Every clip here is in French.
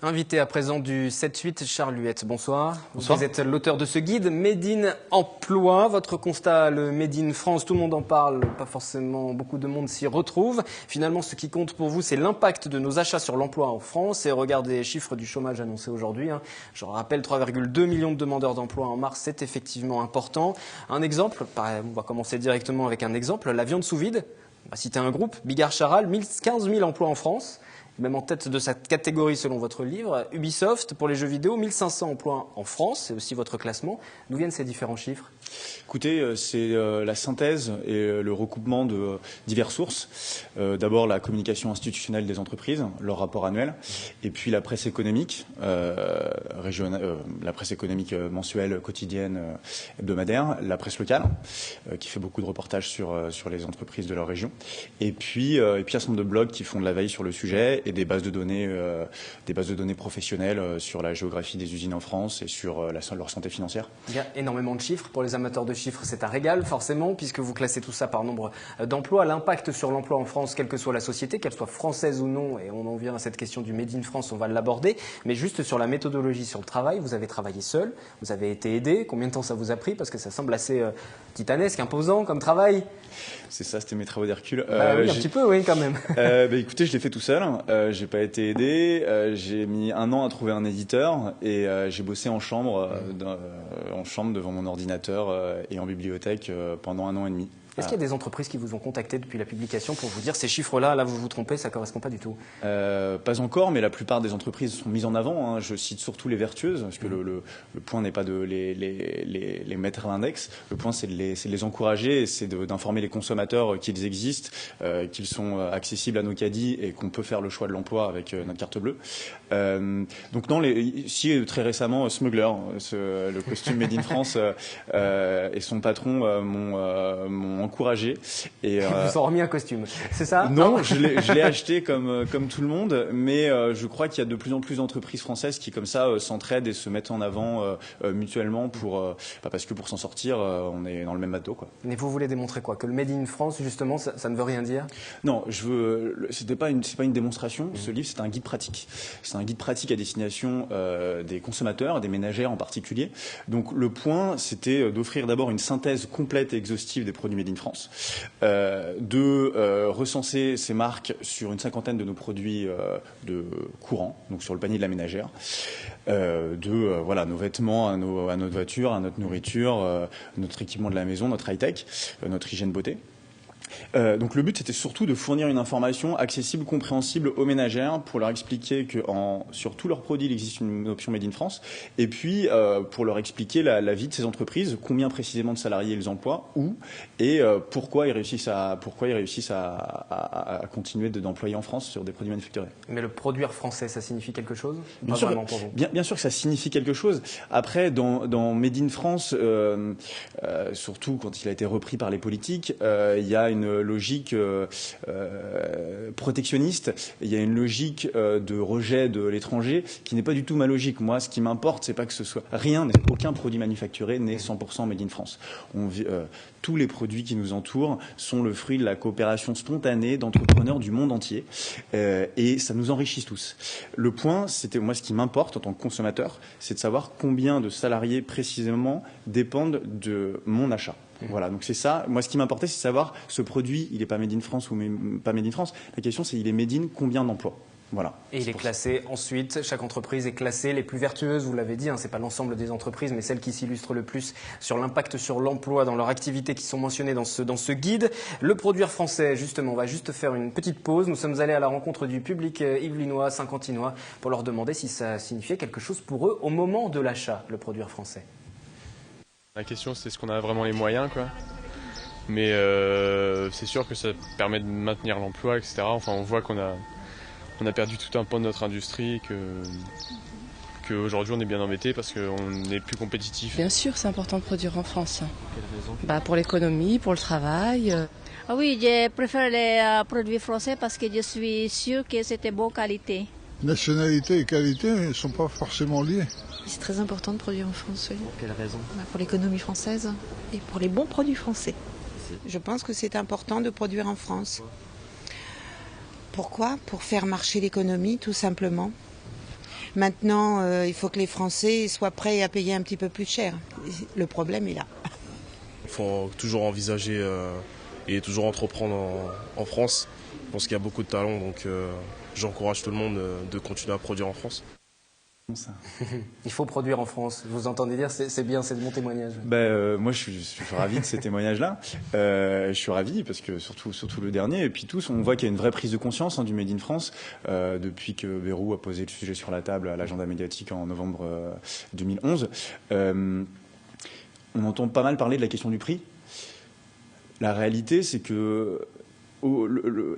Invité à présent du 7-8, Charles Huette, bonsoir. Bonsoir. Vous êtes l'auteur de ce guide Made in Emploi. Votre constat, le Made in France, tout le monde en parle, pas forcément beaucoup de monde s'y retrouve. Finalement, ce qui compte pour vous, c'est l'impact de nos achats sur l'emploi en France. Et regardez les chiffres du chômage annoncés aujourd'hui. Je rappelle, 3,2 millions de demandeurs d'emploi en mars, c'est effectivement important. Un exemple, on va commencer directement avec un exemple, la viande sous vide. On va citer un groupe, Bigard Charal, 15 000 emplois en France. Même en tête de sa catégorie selon votre livre. Ubisoft, pour les jeux vidéo, 1500 emplois en France, c'est aussi votre classement. D'où viennent ces différents chiffres ? Écoutez, c'est la synthèse et le recoupement de diverses sources. D'abord la communication institutionnelle des entreprises, leur rapport annuel, et puis la presse économique, la presse économique mensuelle, quotidienne, hebdomadaire, la presse locale, qui fait beaucoup de reportages sur les entreprises de leur région, et puis un certain nombre de blogs qui font de la veille sur le sujet, et des bases de données professionnelles sur la géographie des usines en France et sur leur santé financière. Il y a énormément de chiffres. Pour les amateurs de chiffres, c'est un régal, forcément, puisque vous classez tout ça par nombre d'emplois. L'impact sur l'emploi en France, quelle que soit la société, qu'elle soit française ou non, et on en vient à cette question du Made in France, on va l'aborder. Mais juste sur la méthodologie, sur le travail, vous avez travaillé seul, vous avez été aidé. Combien de temps ça vous a pris ? Parce que ça semble assez titanesque, imposant comme travail. C'est ça, c'était mes travaux d'Hercule. Oui, un petit peu, oui, quand même. Écoutez, je l'ai fait tout seul. J'ai pas été aidé. J'ai mis 1 an à trouver un éditeur et j'ai bossé en chambre devant mon ordinateur et en bibliothèque pendant 1 an et demi. Est-ce qu'il y a des entreprises qui vous ont contacté depuis la publication pour vous dire ces chiffres-là, là vous vous trompez, ça ne correspond pas du tout ? Pas encore, mais la plupart des entreprises sont mises en avant. Je cite surtout les vertueuses, parce que le point n'est pas de les mettre à l'index. Le point, c'est de les encourager, et c'est d'informer les consommateurs qu'ils existent, qu'ils sont accessibles à nos caddies et qu'on peut faire le choix de l'emploi avec notre carte bleue. Donc non, si très récemment, Smuggler, le costume Made in France, et son patron m'ont encouragé. Et, ils vous ont remis un costume, c'est ça ? Non, je l'ai acheté comme tout le monde, mais je crois qu'il y a de plus en plus d'entreprises françaises qui, comme ça, s'entraident et se mettent en avant mutuellement parce que pour s'en sortir, on est dans le même bateau, quoi. Mais vous voulez démontrer quoi ? Que le Made in France, justement, ça ne veut rien dire ? Non, c'est pas une démonstration. Ce livre, c'est un guide pratique. C'est un guide pratique à destination des consommateurs, des ménagères en particulier. Donc le point, c'était d'offrir d'abord une synthèse complète et exhaustive des produits Made in France, de recenser ces marques sur une 50aine de nos produits de courant, donc sur le panier de la ménagère, nos vêtements à notre voiture, à notre nourriture, notre équipement de la maison, notre high-tech, notre hygiène beauté. Donc le but, c'était surtout de fournir une information accessible, compréhensible aux ménagères pour leur expliquer que sur tous leurs produits, il existe une option Made in France, et puis pour leur expliquer la vie de ces entreprises, combien précisément de salariés ils emploient, où, et pourquoi ils réussissent à continuer d'employer en France sur des produits manufacturés. Mais le produire français, ça signifie quelque chose ? Bien sûr, pour vous. Bien sûr que ça signifie quelque chose. Après, dans Made in France, surtout quand il a été repris par les politiques, il y a une logique protectionniste, il y a une logique de rejet de l'étranger qui n'est pas du tout ma logique. Moi, ce qui m'importe, c'est pas que ce soit aucun produit manufacturé n'est 100% Made in France. Tous les produits qui nous entourent sont le fruit de la coopération spontanée d'entrepreneurs du monde entier, et ça nous enrichit tous. Le point, c'était moi, ce qui m'importe en tant que consommateur, c'est de savoir combien de salariés précisément dépendent de mon achat. Voilà, donc c'est ça. Moi, ce qui m'importait, c'est de savoir ce produit, il n'est pas Made in France ou pas Made in France. La question, c'est il est Made in combien d'emplois ? Voilà. Et il est classé ensuite, chaque entreprise est classée, les plus vertueuses, vous l'avez dit, ce n'est pas l'ensemble des entreprises, mais celles qui s'illustrent le plus sur l'impact sur l'emploi dans leur activité qui sont mentionnées dans ce guide. Le produire français, justement, on va juste faire une petite pause. Nous sommes allés à la rencontre du public yvelinois, saint-quentinois, pour leur demander si ça signifiait quelque chose pour eux au moment de l'achat, le produire français. La question, c'est est-ce qu'on a vraiment les moyens, quoi. Mais c'est sûr que ça permet de maintenir l'emploi, etc. Enfin, on voit qu'on a perdu tout un pan de notre industrie, qu'aujourd'hui on est bien embêté parce qu'on n'est plus compétitif. Bien sûr, c'est important de produire en France. Quelle raison ? Pour l'économie, pour le travail. Ah oui, je préfère les produits français parce que je suis sûre que c'est de bonne qualité. Nationalité et qualité ne sont pas forcément liés. C'est très important de produire en France, oui. Pour quelle raison ? Pour l'économie française et pour les bons produits français. Je pense que c'est important de produire en France. Pourquoi ? Pour faire marcher l'économie, tout simplement. Maintenant, il faut que les Français soient prêts à payer un petit peu plus cher. Le problème est là. Il faut toujours envisager et toujours entreprendre en France. Je pense qu'il y a beaucoup de talent, donc j'encourage tout le monde de continuer à produire en France. Il faut produire en France. Vous entendez dire, c'est bien, c'est de mon témoignage. Moi, je suis ravi de ces témoignages-là. Je suis ravi parce que surtout le dernier. Et puis tous, on voit qu'il y a une vraie prise de conscience du Made in France depuis que Bayrou a posé le sujet sur la table à l'agenda médiatique en novembre 2011. On entend pas mal parler de la question du prix. La réalité, c'est que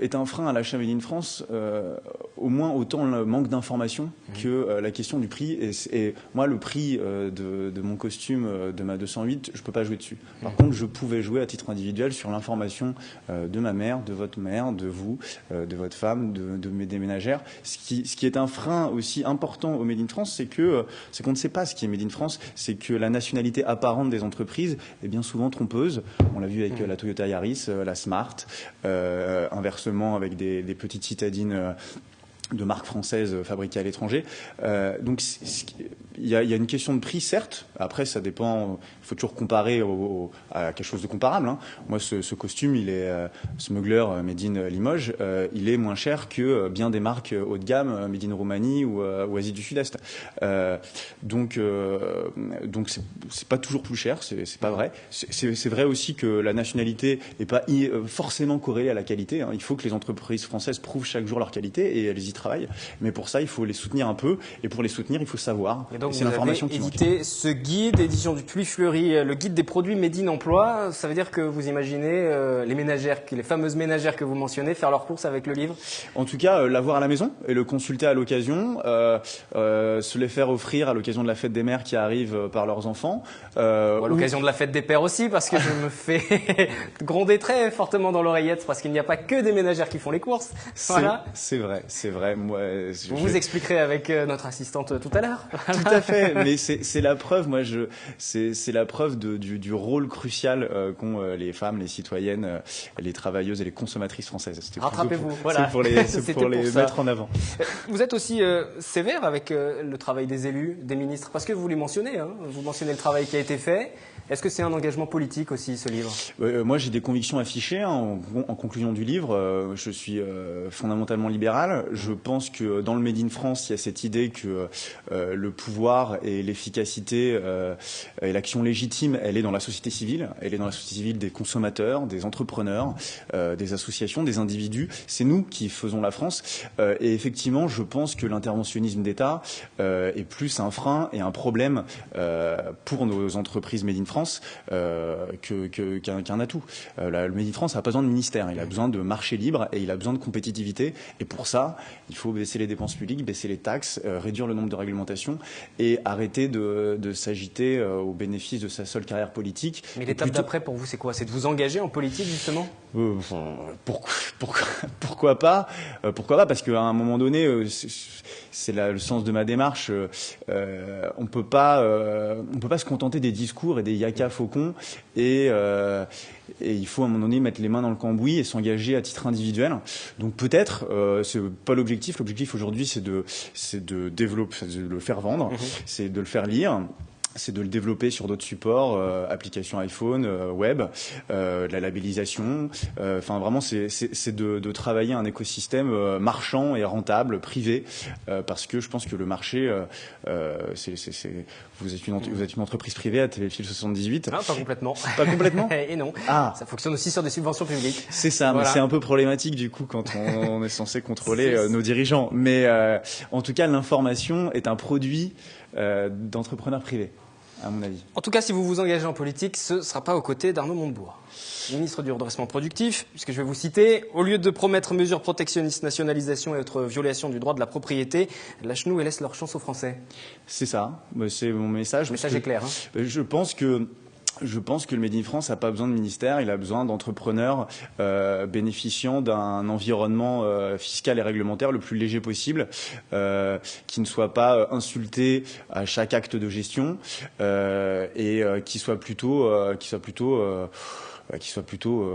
est un frein à l'achat Made in France, au moins autant le manque d'information que la question du prix. Et moi, le prix de mon costume de ma 208, je ne peux pas jouer dessus. Par contre, je pouvais jouer à titre individuel sur l'information de ma mère, de votre mère, de vous, de votre femme, des ménagères. Ce qui est un frein aussi important au Made in France, c'est qu'on ne sait pas ce qui est Made in France, c'est que la nationalité apparente des entreprises est bien souvent trompeuse. On l'a vu avec la Toyota Yaris, la Smart, inversement avec des petites citadines de marques françaises fabriquées à l'étranger. Donc il y a une question de prix, certes. Après, ça dépend. Il faut toujours comparer à quelque chose de comparable. Hein. Moi, ce costume, il est Smuggler Made in Limoges. Il est moins cher que bien des marques haut de gamme Made in Roumanie ou Asie du Sud-Est. Donc c'est pas toujours plus cher. C'est pas vrai. C'est vrai aussi que la nationalité n'est pas forcément corrélée à la qualité. Hein. Il faut que les entreprises françaises prouvent chaque jour leur qualité et elles y travaillent. Mais pour ça, il faut les soutenir un peu. Et pour les soutenir, il faut savoir. Et donc, c'est l'information qui manque. Vous avez édité ce guide, édition du Puy Fleury, le guide des produits Made in Emploi. Ça veut dire que vous imaginez les ménagères, les fameuses ménagères que vous mentionnez, faire leurs courses avec le livre? En tout cas, l'avoir à la maison et le consulter à l'occasion, se les faire offrir à l'occasion de la fête des mères qui arrive par leurs enfants. Ou à l'occasion de la fête des pères aussi, parce que je me fais gronder très fortement dans l'oreillette, parce qu'il n'y a pas que des ménagères qui font les courses. Voilà. C'est vrai. Moi, vous expliquerez avec notre assistante tout à l'heure. Tout à fait, mais c'est la preuve. Moi, c'est la preuve du rôle crucial qu'ont les femmes, les citoyennes, les travailleuses et les consommatrices françaises. Rattrapez-vous. Voilà. C'est pour les mettre en avant. Vous êtes aussi sévère avec le travail des élus, des ministres, parce que vous les mentionnez. Hein, vous mentionnez le travail qui a été fait. Est-ce que c'est un engagement politique aussi, ce livre? Moi, j'ai des convictions affichées. Hein, en conclusion du livre, je suis fondamentalement libéral. Je pense que dans le Made in France, il y a cette idée que le pouvoir et l'efficacité et l'action légitime, elle est dans la société civile. Elle est dans la société civile des consommateurs, des entrepreneurs, des associations, des individus. C'est nous qui faisons la France. Et effectivement, je pense que l'interventionnisme d'État est plus un frein et un problème pour nos entreprises Made in France qu'un atout. Le Made in France n'a pas besoin de ministère, il a besoin de marché libre et il a besoin de compétitivité. Et pour ça, il faut baisser les dépenses publiques, baisser les taxes, réduire le nombre de réglementations et arrêter de s'agiter au bénéfice de sa seule carrière politique. Mais l'étape d'après pour vous, c'est quoi? C'est de vous engager en politique, justement? Pourquoi pas? Pourquoi pas? Parce qu'à un moment donné, c'est le sens de ma démarche. On peut pas se contenter des discours et des yaka faucons et il faut à un moment donné mettre les mains dans le cambouis et s'engager à titre individuel. Donc peut-être, c'est pas l'objectif. L'objectif aujourd'hui, c'est de développer, de le faire vendre, c'est de le faire lire. C'est de le développer sur d'autres supports, applications iPhone, web, la labellisation. Enfin, vraiment, c'est de travailler un écosystème marchand et rentable, privé, parce que je pense que le marché, vous êtes une entreprise privée à Téléfil 78. Ah, pas complètement. Pas complètement. Et non. Ah. Ça fonctionne aussi sur des subventions publiques. C'est ça, voilà. Mais c'est un peu problématique du coup quand on est censé contrôler nos dirigeants. Mais en tout cas, l'information est un produit d'entrepreneurs privés, à mon avis. En tout cas, si vous vous engagez en politique, ce ne sera pas aux côtés d'Arnaud Montebourg, ministre du redressement productif, puisque je vais vous citer, au lieu de promettre mesures protectionnistes, nationalisation et autres violations du droit de la propriété, lâche-nous et laisse leur chance aux Français. C'est ça, c'est mon message. Le message est clair. Hein. Je pense que le Made in France n'a pas besoin de ministère, il a besoin d'entrepreneurs bénéficiant d'un environnement fiscal et réglementaire le plus léger possible, qui ne soit pas insulté à chaque acte de gestion et qui soit plutôt plutôt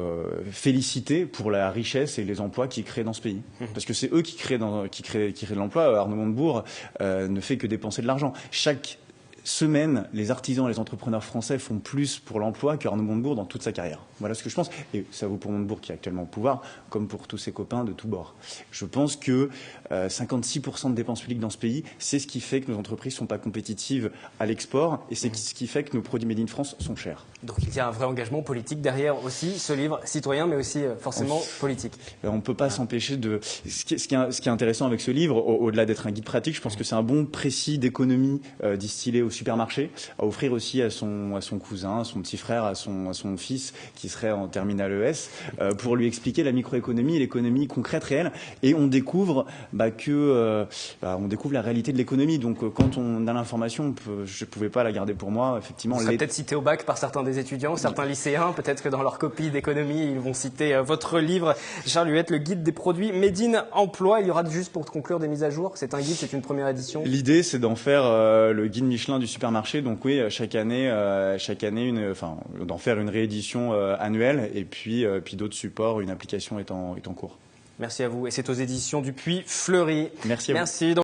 félicités pour la richesse et les emplois qu'ils créent dans ce pays. Parce que c'est eux qui créent de l'emploi. Arnaud Montebourg ne fait que dépenser de l'argent. Chaque semaine, les artisans et les entrepreneurs français font plus pour l'emploi qu'Arnaud Montebourg dans toute sa carrière. Voilà ce que je pense. Et ça vaut pour Montebourg qui est actuellement au pouvoir, comme pour tous ses copains de tous bords. Je pense que 56% de dépenses publiques dans ce pays, c'est ce qui fait que nos entreprises ne sont pas compétitives à l'export et c'est ce qui fait que nos produits Made in France sont chers. Donc il y a un vrai engagement politique derrière aussi ce livre, citoyen mais aussi forcément politique. On ne peut pas s'empêcher de... Ce qui est intéressant avec ce livre, au-delà d'être un guide pratique, je pense que c'est un bon précis d'économie distillé au supermarché, à offrir aussi à son cousin, à son petit frère, à son fils qui serait en terminale ES, pour lui expliquer la microéconomie et l'économie concrète, réelle. Et on découvre on découvre la réalité de l'économie. Donc quand on a l'information, je ne pouvais pas la garder pour moi. Effectivement, vous serez peut-être cité au bac par certains des étudiants, certains lycéens, peut-être que dans leur copie d'économie, ils vont citer votre livre, Charles Huette, le guide des produits Made in Emploi. Il y aura juste pour conclure des mises à jour. C'est un guide, c'est une première édition. L'idée, c'est d'en faire le guide Michelin du supermarché. Donc oui, chaque année, d'en faire une réédition annuelle et puis d'autres supports. Une application est en cours. Merci à vous. Et c'est aux éditions Dupuis Fleury. Merci à vous. Merci.